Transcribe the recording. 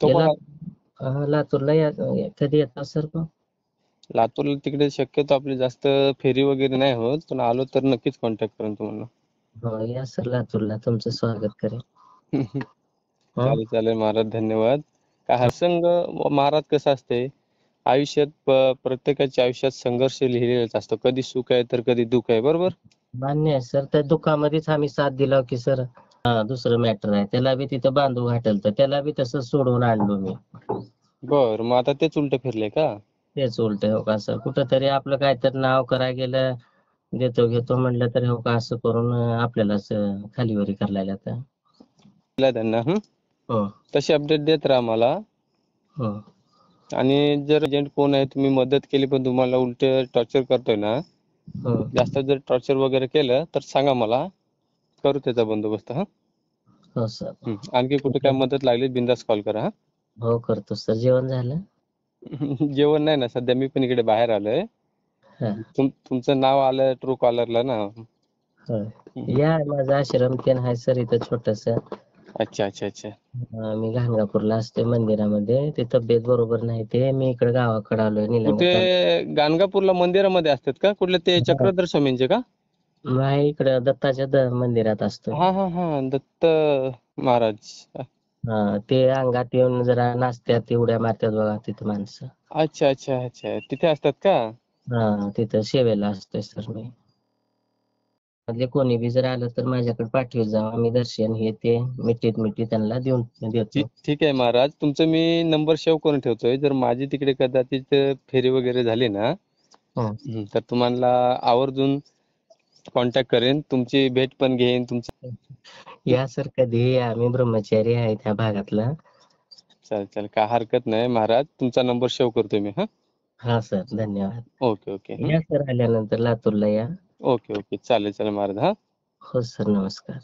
तो पण लातूरला कधी येता सर मग? लातूरला तिकडे शक्यतो आपली जास्त फेरी वगैरे नाही होत, पण आलो तर नक्कीच कॉन्टॅक्ट करेन तुम्हाला. हो या सर लातूरला, तुमचं स्वागत करेन. चालेल चालेल महाराज, धन्यवाद. काय हरसंग महाराज कसं असते आयुष्यात, प्रत्येकाच्या आयुष्यात संघर्ष लिहिलेलाच असतो. कधी सुख आहे तर कधी दुःख आहे, बरोबर? मान्य आहे सर, त्या दुःखामध्येच आम्ही साथ दिला की सर. दुसरं मॅटर आहे, त्याला बी तिथं बांधू घातलं तर त्याला बी तसं सोडवून आणलो मी. बर, मग आता तेच उलट फिरले का? तेच उलट हो का सर, कुठंतरी आपलं काहीतरी नाव करायला गेलं, देतो घेतो म्हणलं तर हो का असं करून आपल्यालाच खालीवरी करायला आता. दिला त्यांना. हो तशी अपडेट देत राहा मला. हो आणि जर एजंट कोण आहे, तुम्ही मदत केली पण तुम्हाला उलट टॉर्चर करतोय ना, हो जास्त जर टॉर्चर वगैरे केलं तर सांगा मला, करू त्याचा बंदोबस्त. हो सर. आणखी कुठे काय मदत लागली बिंदास कॉल करा. हो करतो सर. जेवण झालं? जेवण नाही ना, सध्या मी पण इकडे बाहेर आलोय. हा तुमचं नाव आलं ट्रू कॉलरला ना. होय. या माझा आश्रम तेन आहे सर इथं छोटस. अच्छा अच्छा अच्छा. मी गाणगापूरला असते मंदिरामध्ये. ते तब्येत बरोबर नाही, ते मी इकडे गावाकडे आलोय निलंगा कुठे गाणगापूरला मंदिरामध्ये असतात का? कुठले ते चक्रधर स्वामींचे का? नाही, इकडे दत्ताच्या मंदिरात असतो. हा दत्त महाराज. ते अंगात येऊन जरा नाचत्यात, उड्या मारतात बघा तिथं माणसं. अच्छा अच्छा अच्छा, तिथे असतात का? तिथं सेवेला असतोय सर मी. मधले कोणी बी जर आलं तर माझ्याकडे पाठवीत जावा, आम्ही दर्शन हे ते मिठी त्यांना देऊन देतो. ठीक आहे महाराज, तुमचं मी नंबर सेव्ह करून ठेवतोय. जर माझी तिकडे कदाचित फेरी वगैरे झाली ना, तर तुम्हाला आवर्जून कॉन्टॅक्ट करेन, तुमची भेट पण घेईन. या सर कधीही, आम्ही ब्रह्मचारी आहे त्या भागातला. चालेल काय हरकत नाही महाराज, तुमचा नंबर सेव्ह करतोय मी. हा सर, धन्यवाद. Okay okay. या सर आल्यानंतर लातूरला या. ओके चालेल महाराज. हो सर, नमस्कार.